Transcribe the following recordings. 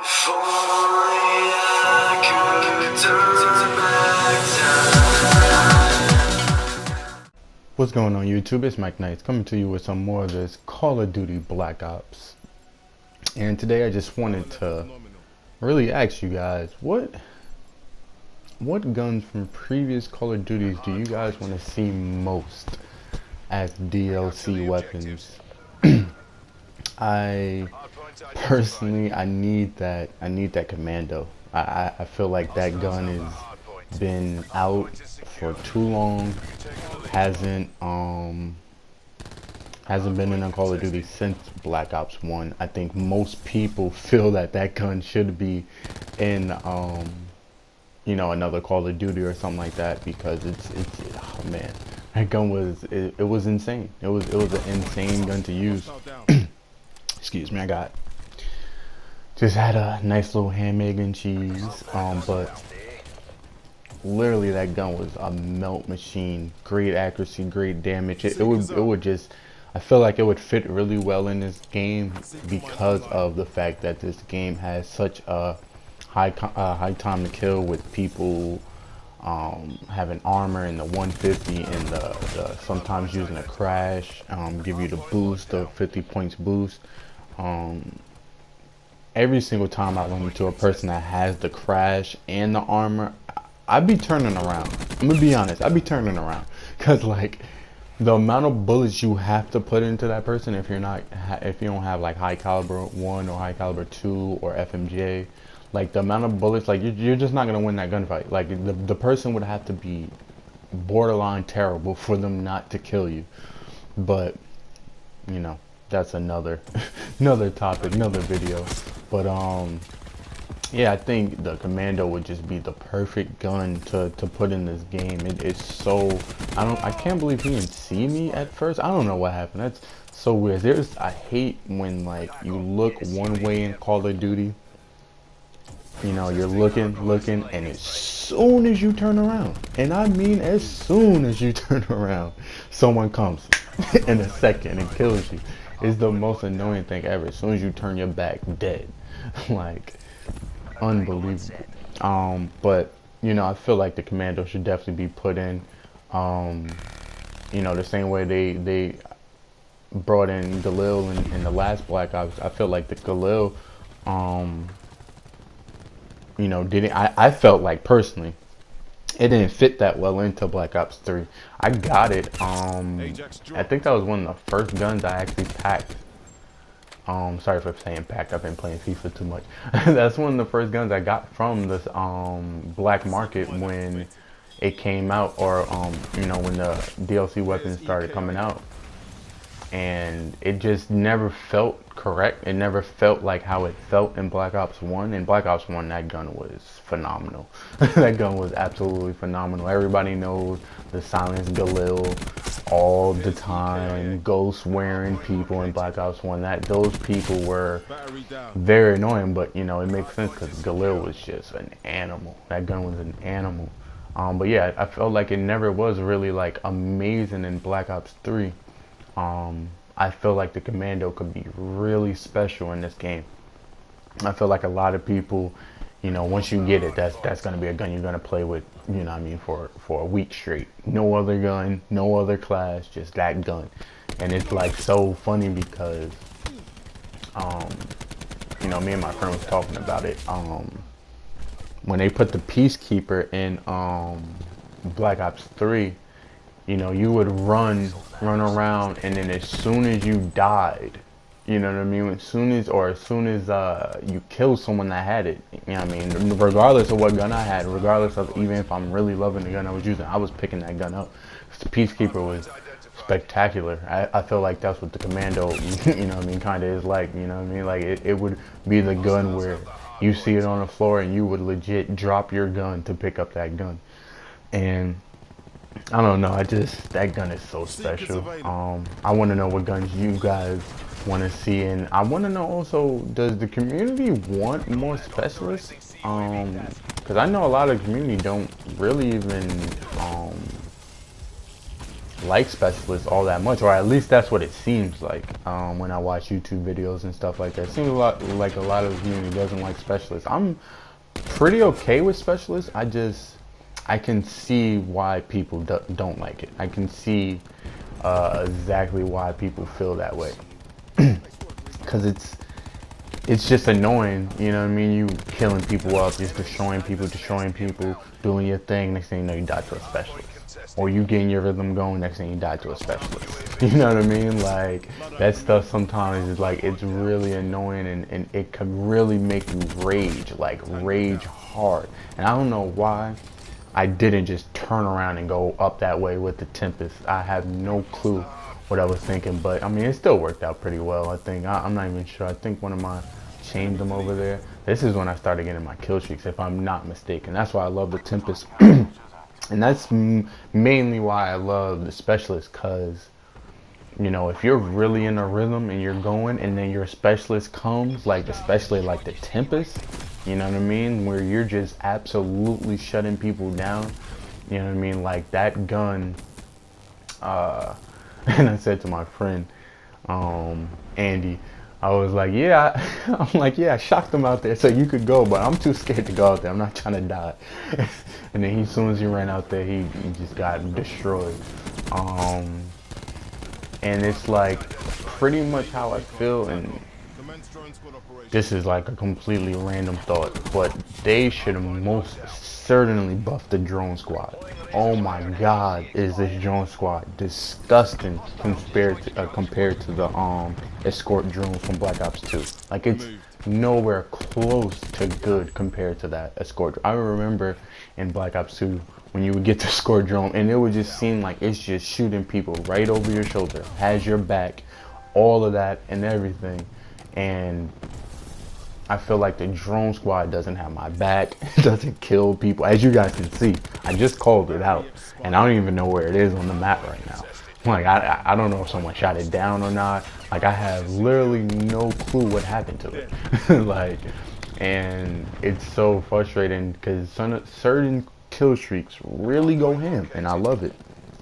If only I could turn back time. What's going on YouTube? It's Mike Knights coming to you with some more of this Call of Duty Black Ops. And today I just wanted to really ask you guys, what guns from previous Call of Duties do you guys want to see most as DLC weapons? I personally need that commando. I feel like that gun has been out for too long. Hasn't been in a Call of Duty since Black Ops 1. I think most people feel that gun should be in you know, another Call of Duty or something like that, because it's oh man, that gun was it was insane. It was an insane gun to use. Excuse me, I just had a nice little ham, egg, and cheese. But literally that gun was a melt machine. Great accuracy, great damage. It would just, I feel like it would fit really well in this game because of the fact that this game has such a high time to kill, with people having armor in the 150 and the sometimes using a crash, give you the boost, the 50 points boost. Every single time I run into a person that has the crash and the armor, I'd be turning around. I'm gonna be honest, I'd be turning around, because like the amount of bullets you have to put into that person if you don't have like high caliber 1 or high caliber 2 or FMJ, like the amount of bullets, like you're just not gonna win that gunfight. Like the person would have to be borderline terrible for them not to kill you. But you know, that's another topic, another video. But yeah, I think the commando would just be the perfect gun to put in this game. It's so, I can't believe he didn't see me at first. I don't know what happened. That's so weird. I hate when like you look one way in Call of Duty, you know, you're looking, and as soon as you turn around, and I mean as soon as you turn around, someone comes in a second and kills you. It's the most annoying thing ever. As soon as you turn your back, dead. Like, unbelievable. But you know, I feel like the commando should definitely be put in. You know, the same way they brought in Galil in the last Black Ops. I feel like the Galil, you know, I felt like personally it didn't fit that well into Black Ops 3. I got it. I think that was one of the first guns I actually packed. Sorry for saying packed. I've been playing FIFA too much. That's one of the first guns I got from this black market when it came out, or you know, when the DLC weapons started coming out. And it just never felt correct. It never felt like how it felt in Black Ops 1. In Black Ops 1, that gun was phenomenal. That gun was absolutely phenomenal. Everybody knows the Silence Galil all the time. Ghost wearing people in Black Ops 1. Those people were very annoying, but you know, it makes sense because Galil was just an animal. That gun was an animal. But yeah, I felt like it never was really like amazing in Black Ops 3. I feel like the commando could be really special in this game. I feel like a lot of people, you know, once you get it, that's gonna be a gun you're gonna play with, you know what I mean, for a week straight. No other gun, no other class, just that gun. And it's like so funny because you know, me and my friend was talking about it. When they put the Peacekeeper in Black Ops 3, you know, you would run around, and then as soon as you died, you know what I mean, as soon as you killed someone that had it, you know what I mean, regardless of what gun I had, regardless of even if I'm really loving the gun I was using, I was picking that gun up. The Peacekeeper was spectacular. I feel like that's what the commando, you know what I mean, kind of is like, you know what I mean, like it would be the gun where you see it on the floor and you would legit drop your gun to pick up that gun. And I don't know, that gun is so special. I want to know what guns you guys want to see, and I want to know also, does the community want more specialists? Because I know a lot of the community don't really even like specialists all that much, or at least that's what it seems like when I watch YouTube videos and stuff like that. It seems a lot like a lot of the community doesn't like specialists. I'm pretty okay with specialists. I can see why people don't like it. I can see exactly why people feel that way, because it's just annoying, you know what I mean? You killing people up, just destroying people, doing your thing. Next thing you know, you die to a specialist. Or you getting your rhythm going, next thing you die to a specialist. You know what I mean? Like, that stuff sometimes is like, it's really annoying, and it could really make you rage, like rage hard. And I don't know why I didn't just turn around and go up that way with the Tempest. I have no clue what I was thinking, but I mean, it still worked out pretty well. I think I'm not even sure. I think one of my chained them over there. This is when I started getting my kill streaks, if I'm not mistaken. That's why I love the Tempest, and that's mainly why I love the Specialist. Cause you know, if you're really in a rhythm and you're going, and then your Specialist comes, like especially like the Tempest, you know what I mean, where you're just absolutely shutting people down. You know what I mean, like that gun. And I said to my friend, Andy, I was like, yeah, I'm like, yeah, I shocked him out there so you could go, but I'm too scared to go out there. I'm not trying to die. And then as soon as he ran out there, he just got destroyed. And it's like pretty much how I feel, and this is like a completely random thought, but they should most certainly buff the drone squad. Oh my god, is this drone squad disgusting compared to the escort drones from Black Ops 2. Like, it's nowhere close to good compared to that escort. I remember in Black Ops 2 when you would get the escort drone and it would just seem like it's just shooting people right over your shoulder, has your back, all of that and everything. And I feel like the drone squad doesn't have my back. It doesn't kill people. As you guys can see, I just called it out, and I don't even know where it is on the map right now. Like, I don't know if someone shot it down or not. Like, I have literally no clue what happened to it. Like, and it's so frustrating because certain kill streaks really go ham, and I love it.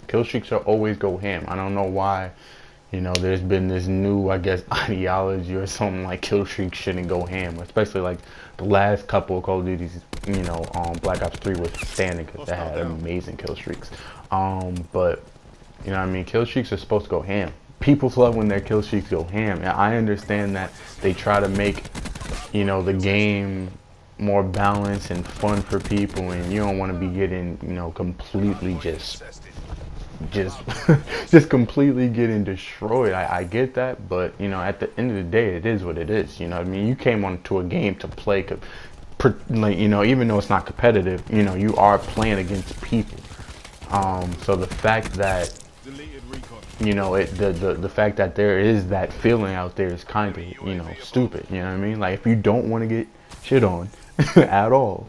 Kill streaks are always go ham. I don't know why. You know, there's been this new, I guess, ideology or something like kill streaks shouldn't go ham, especially like the last couple of Call of Duties, you know, Black Ops 3 was standing because they had amazing kill streaks. But, you know what I mean, kill streaks are supposed to go ham. People love when their kill streaks go ham. And I understand that they try to make, you know, the game more balanced and fun for people, and you don't want to be getting, you know, completely just completely getting destroyed. I get that, but you know, at the end of the day, it is what it is. You know what I mean? You came onto a game to play, like, you know, even though it's not competitive, you know, you are playing against people. So the fact that, you know, the fact that there is that feeling out there is kind of, you know, stupid. You know what I mean? Like, if you don't want to get shit on at all,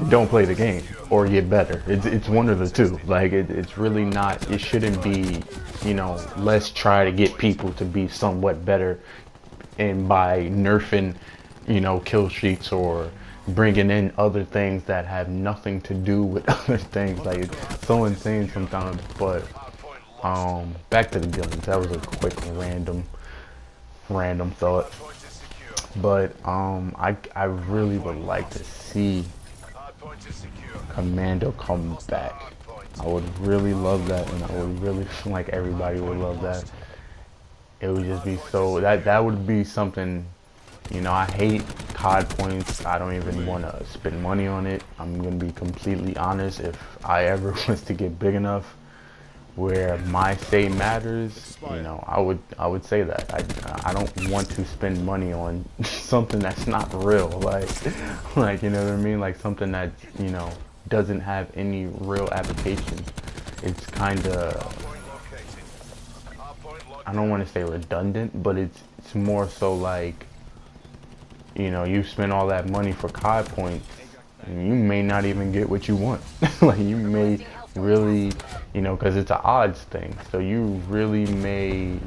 don't play the game or get better. It's one of the two. Like, it's really not, it shouldn't be, you know, let's try to get people to be somewhat better, and by nerfing, you know, kill streaks or bringing in other things that have nothing to do with other things. Like, it's so insane sometimes. But back to the guns. That was a quick random thought. But I really would like to see Commando come back. I would really love that, and I would really feel like everybody would love that. It would just be so, that would be something, you know. I hate COD points. I don't even want to spend money on it. I'm going to be completely honest. If I ever was to get big enough where my say matters, you know, I would say that. I don't want to spend money on something that's not real. Like, you know what I mean? Like something that, you know, doesn't have any real application. It's kind of, I don't want to say redundant, but it's more so like, you know, you spend all that money for COD points and you may not even get what you want. Like, you may really, you know, because it's an odds thing, so you really may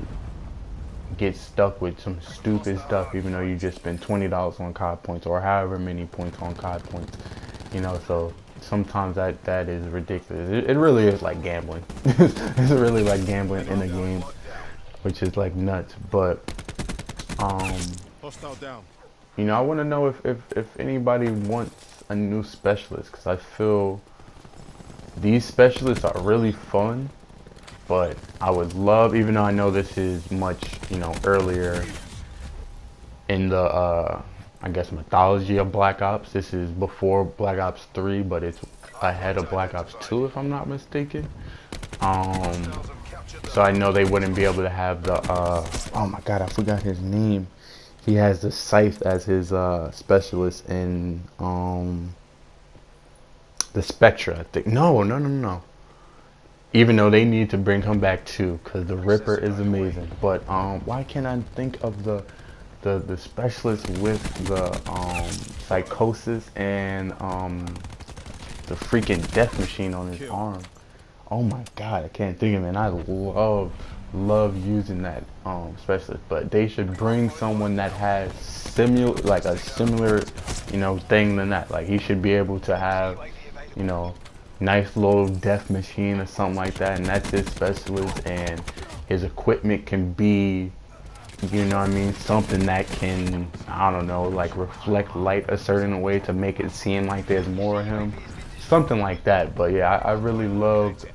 get stuck with some stupid stuff even though you just spent $20 on COD points or however many points on COD points, you know. So sometimes that is ridiculous. It really is like gambling. It's really like gambling in a game, which is like nuts. But um, I want to know if anybody wants a new specialist, because I feel these specialists are really fun. But I would love, even though I know this is much, earlier in the, I guess, mythology of Black Ops. This is before Black Ops 3, but it's ahead of Black Ops 2, if I'm not mistaken. So I know they wouldn't be able to have the, oh my god, I forgot his name. He has the Scythe as his specialist in the Spectra, I think. No. Even though they need to bring him back too, because the Ripper is amazing. But why can't I think of the specialist with the psychosis and the freaking death machine on his arm? Oh my god, I can't think of it. And I love using that specialist. But they should bring someone that has a similar thing than that. Like he should be able to have nice little death machine or something like that, and that's his specialist, and his equipment can be something that can, I don't know, like reflect light a certain way to make it seem like there's more of him, something like that. But yeah, I really loved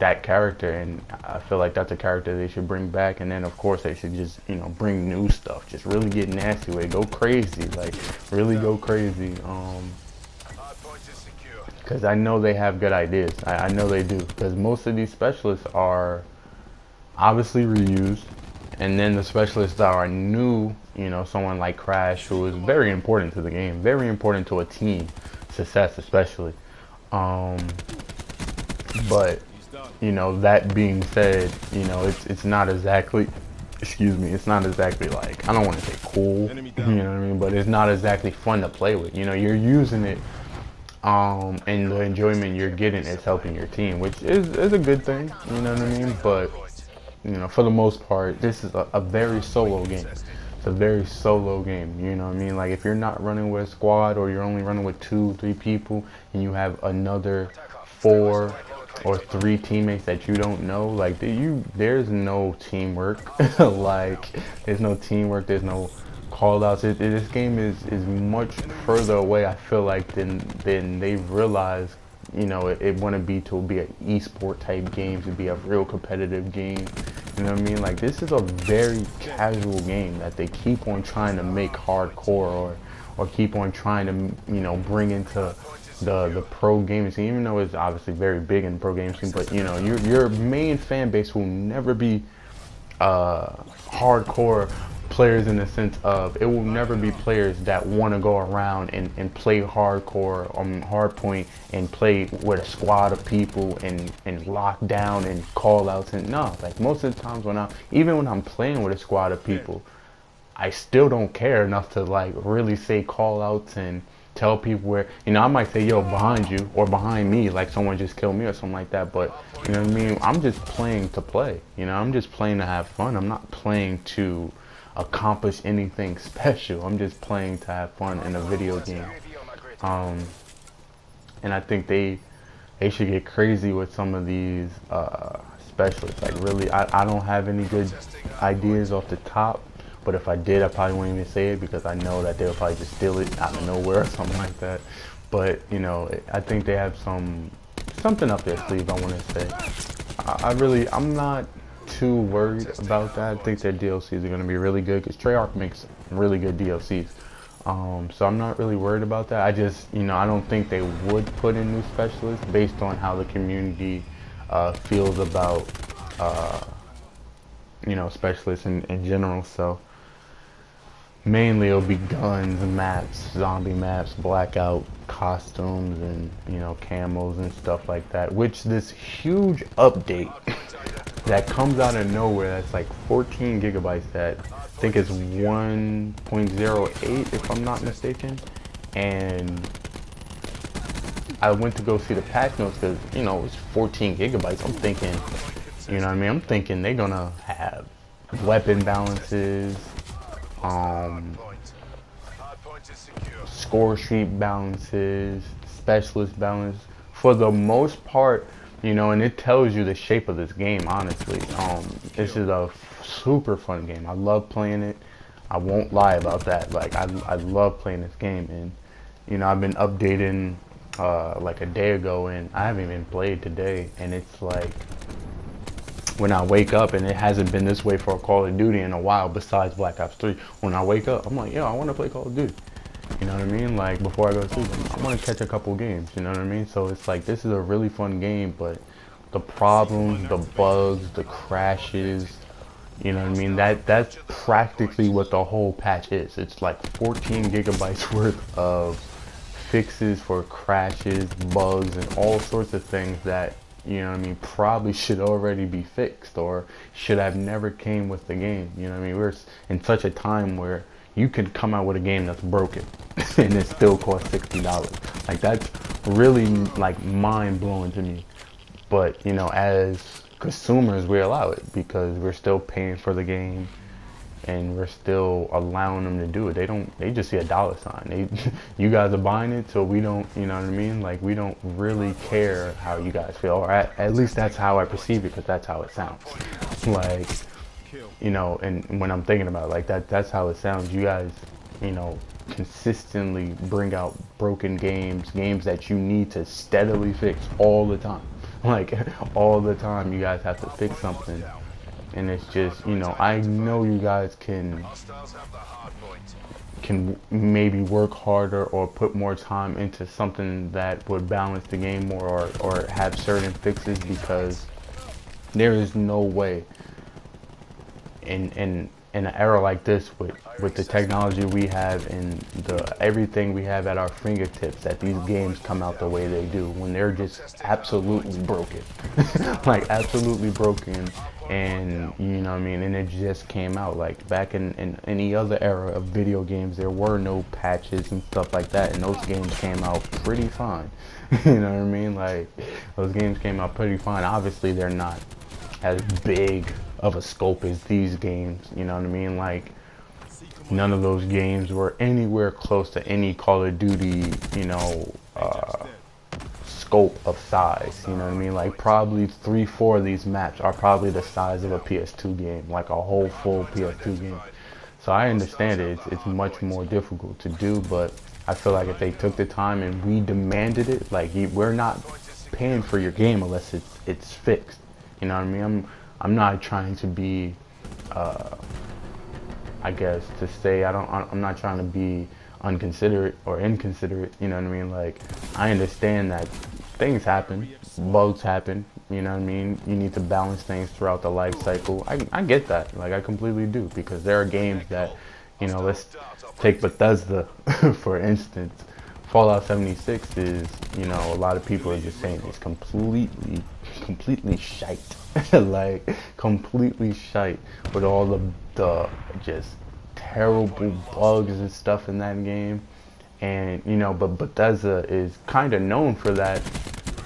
that character, and I feel like that's a character they should bring back. And then of course they should just bring new stuff, just really get nasty with it, go crazy, like really go crazy. Because I know they have good ideas. I know they do. Because most of these specialists are obviously reused. And then the specialists that are new, someone like Crash, who is very important to the game. Very important to a team success especially. But, that being said, it's not exactly, it's not exactly like, I don't want to say cool, you know what I mean? But it's not exactly fun to play with. You're using it. And the enjoyment you're getting is helping your team, which is a good thing, you know what I mean? But, for the most part, this is a very solo game. It's a very solo game, you know what I mean? Like, if you're not running with a squad, or you're only running with 2-3 people, and you have another 4 or 3 teammates that you don't know, like, there's no teamwork. Like, there's no teamwork, there's no call outs. This game is much further away, I feel like, than they've realized. It want to be an esport type game, to be a real competitive game. You know what I mean? Like, this is a very casual game that they keep on trying to make hardcore, or keep on trying to bring into the pro gaming scene, even though it's obviously very big in the pro gaming scene. But your main fan base will never be hardcore players, in the sense of it will never be players that want to go around and play hardcore on Hardpoint and play with a squad of people and lock down and call outs. And no, like, most of the times even when I'm playing with a squad of people, I still don't care enough to like really say call outs and tell people where, I might say, yo, behind you, or behind me, like someone just killed me or something like that. But you know what I mean, I'm just playing to play. I'm just playing to have fun. I'm not playing to accomplish anything special. I'm just playing to have fun in a video game. And I think they should get crazy with some of these specialists. Like, really, I don't have any good ideas off the top, but if I did, I probably wouldn't even say it, because I know that they'll probably just steal it out of nowhere or something like that. But I think they have something up their sleeve, I want to say. I'm not too worried about that. I think their DLCs are going to be really good, because Treyarch makes really good DLCs. So I'm not really worried about that. I just, I don't think they would put in new specialists based on how the community feels about, specialists in general. So mainly it'll be guns, maps, zombie maps, blackout costumes, and camos and stuff like that. Which this huge update that comes out of nowhere, that's like 14 gigabytes, that I think is 1.08 if I'm not mistaken. And I went to go see the patch notes, because it's 14 gigabytes. I'm thinking, I'm thinking they're gonna have weapon balances, score sheet balances, specialist balance for the most part, you know, and it tells you the shape of this game, honestly. This is a super fun game. I love playing it. I won't lie about that. Like, I love playing this game, and you know, I've been updating like a day ago, and I haven't even played today, and it's like when I wake up, and it hasn't been this way for a Call of Duty in a while besides Black Ops 3. When I wake up, I'm like, yo, I want to play Call of Duty. You know what I mean? Like, before I go to sleep, I want to catch a couple games, you know what I mean? So it's like, this is a really fun game, but the problems, the bugs, the crashes, you know what I mean? That's practically what the whole patch is. It's like 14 gigabytes worth of fixes for crashes, bugs, and all sorts of things that, you know what I mean, probably should already be fixed or should have never came with the game. You know what I mean? We're in such a time where you can come out with a game that's broken and it still costs $60. Like, that's really like mind blowing to me. But, you know, as consumers, we allow it because we're still paying for the game and we're still allowing them to do it. They just see a dollar sign. You guys are buying it, so we don't, you know what I mean? Like, we don't really care how you guys feel, or at least that's how I perceive it, because that's how it sounds. Like, you know, and when I'm thinking about it, like, that's how it sounds. You guys, you know, consistently bring out broken games that you need to steadily fix all the time. Like, all the time you guys have to fix something. And it's just, you know, I know you guys can maybe work harder or put more time into something that would balance the game more, or have certain fixes, because there is no way in an era like this, with the technology we have and everything we have at our fingertips, that these games come out the way they do when they're just absolutely broken. Like, absolutely broken. And you know what I mean, and it just came out. Like, back in any other era of video games, there were no patches and stuff like that, and those games came out pretty fine. You know what I mean? Like, those games came out pretty fine. Obviously they're not as big of a scope as these games, you know what I mean? Like, none of those games were anywhere close to any Call of Duty, you know, scope of size, you know what I mean? Like, probably 3-4 of these maps are probably the size of a PS2 game, like a whole full PS2 game. So I understand it's much more difficult to do, but I feel like if they took the time and we demanded it, like, we're not paying for your game unless it's fixed. You know what I mean? I'm not trying to be, I guess, to say I'm not trying to be unconsiderate or inconsiderate. You know what I mean? Like, I understand that things happen, bugs happen. You know what I mean? You need to balance things throughout the life cycle. I get that. Like, I completely do, because there are games that, you know, let's take Bethesda for instance. Fallout 76 is, you know, a lot of people are just saying it's completely shite. Like, completely shite, with all the just terrible bugs and stuff in that game. And, you know, but Bethesda is kind of known for that,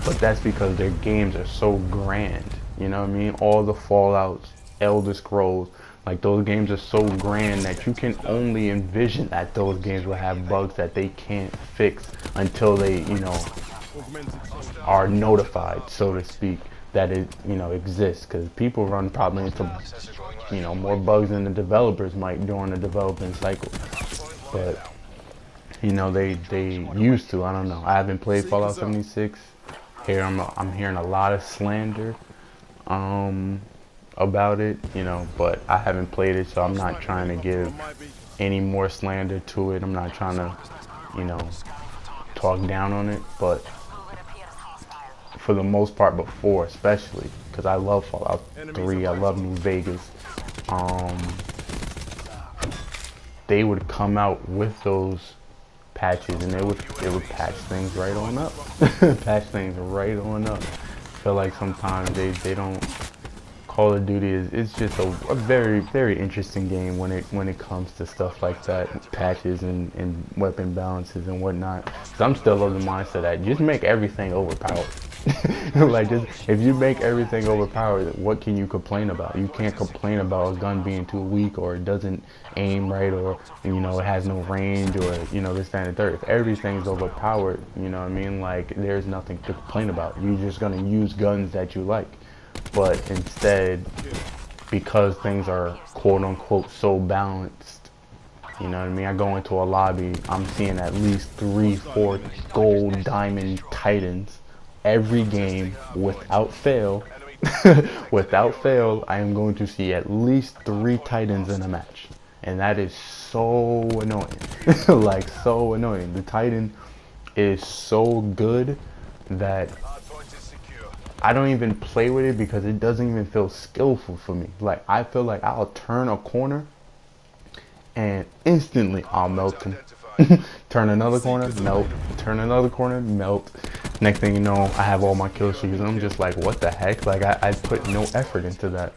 but that's because their games are so grand. You know what I mean? All the Fallouts, Elder Scrolls, like, those games are so grand that you can only envision that those games will have bugs that they can't fix until they, you know, are notified, so to speak, that it, you know, exists. Because people run probably into, you know, more bugs than the developers might during the development cycle. But, you know, they used to. I don't know. I haven't played Fallout 76. Here I'm hearing a lot of slander about it, you know, but I haven't played it, so I'm not trying to give any more slander to it. I'm not trying to, you know, talk down on it, but for the most part, before, especially, because I love Fallout 3, I love New Vegas, they would come out with those patches, and it would patch things right on up. Patch things right on up. I feel like sometimes they don't. Call of Duty is just a very, very interesting game when it comes to stuff like that, patches and weapon balances and whatnot. 'Cause I'm still of the mindset that just make everything overpowered. Like, just, if you make everything overpowered, what can you complain about? You can't complain about a gun being too weak, or it doesn't aim right, or it has no range, or this, that, and the third. If everything's overpowered, you know what I mean? Like, there's nothing to complain about. You're just gonna use guns that you like. But instead, because things are quote unquote so balanced, you know what I mean? I go into a lobby, I'm seeing at least 3, 4 gold diamond titans every game without fail. Without fail, I am going to see at least 3 titans in a match. And that is so annoying. Like, so annoying. The titan is so good that I don't even play with it because it doesn't even feel skillful for me. Like, I feel like I'll turn a corner and instantly I'll melt them. Turn another corner, melt. Turn another corner, melt. Next thing you know, I have all my kill streaks and I'm just like, what the heck? Like, I put no effort into that.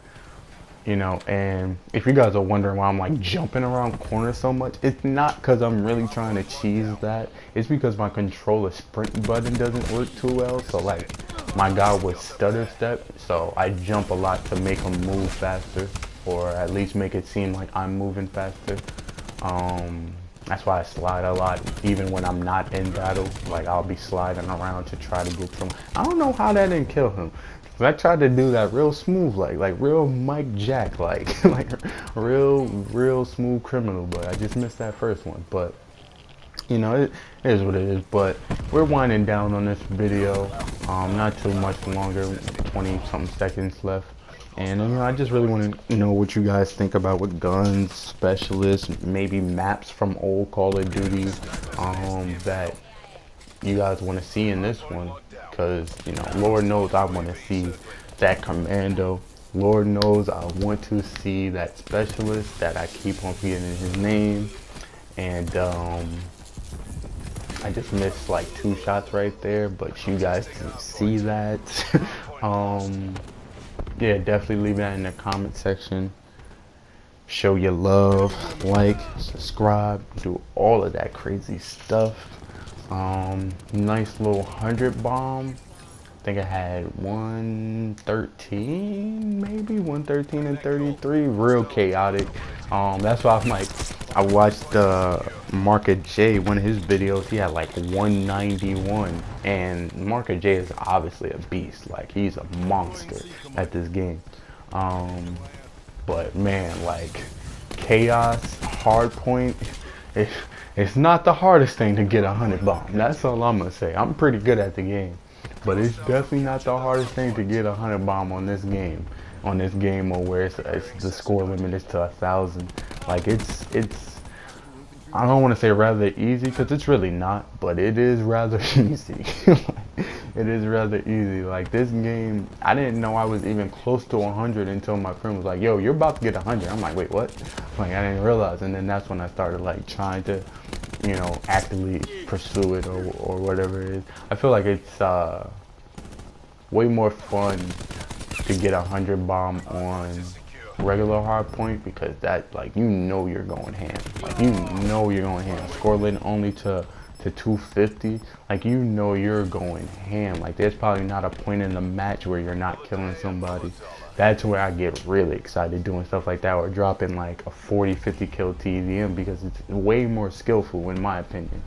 And if you guys are wondering why I'm like jumping around corners so much, it's not because I'm really trying to cheese that. It's because my controller sprint button doesn't work too well. So like, my guy would stutter step, so I jump a lot to make him move faster, or at least make it seem like I'm moving faster. That's why I slide a lot, even when I'm not in battle. Like, I'll be sliding around to try to get some. I don't know how that didn't kill him. I tried to do that real smooth, like real Mike Jack, like like real smooth criminal, but I just missed that first one. But it is what it is. But we're winding down on this video. Not too much longer, 20 something seconds left. And I just really want to know what you guys think about with guns, specialists, maybe maps from old Call of Duties that you guys want to see in this one. Because Lord knows I want to see that commando. Lord knows I want to see that specialist that I keep on forgetting his name. And I just missed like 2 shots right there, but you guys can see that. Yeah, definitely leave that in the comment section. Show your love, like, subscribe, do all of that crazy stuff. Nice little 100 bomb. I think I had 113, maybe 113 and 33. Real chaotic. That's why I'm like, I watched Market J, one of his videos. He had like 191, and Market J is obviously a beast. Like, he's a monster at this game. But man, like, chaos, hardpoint. It's not the hardest thing to get 100 bomb. That's all I'm gonna say. I'm pretty good at the game, but it's definitely not the hardest thing to get 100 bomb on this game. On this game, or where it's the score limit is to 1,000. Like, it's. I don't want to say rather easy, because it's really not, but it is rather easy. It is rather easy. Like, this game, I didn't know I was even close to 100 until my friend was like, yo, you're about to get 100. I'm like, wait, what? Like, I didn't realize. And then that's when I started like trying to, actively pursue it, or whatever it is. I feel like it's way more fun to get 100 bomb on regular hardpoint, because that, like, you're going ham. Like, you're going ham. Score limit only to 250. Like, you're going ham. Like, there's probably not a point in the match where you're not killing somebody. That's where I get really excited doing stuff like that, or dropping like a 40-50 kill TVM, because it's way more skillful in my opinion.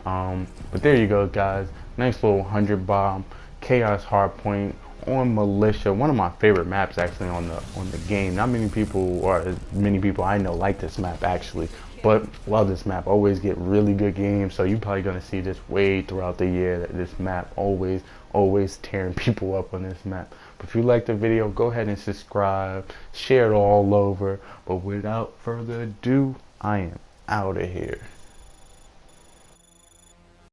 But there you go, guys. Nice little 100 bomb chaos hardpoint on Militia, one of my favorite maps actually on the game. Not many people, or as many people I know, like this map actually, but love this map. Always get really good games, so you're probably gonna see this way throughout the year. This map always tearing people up on this map. But if you like the video, go ahead and subscribe, share it all over. But without further ado, I am out of here.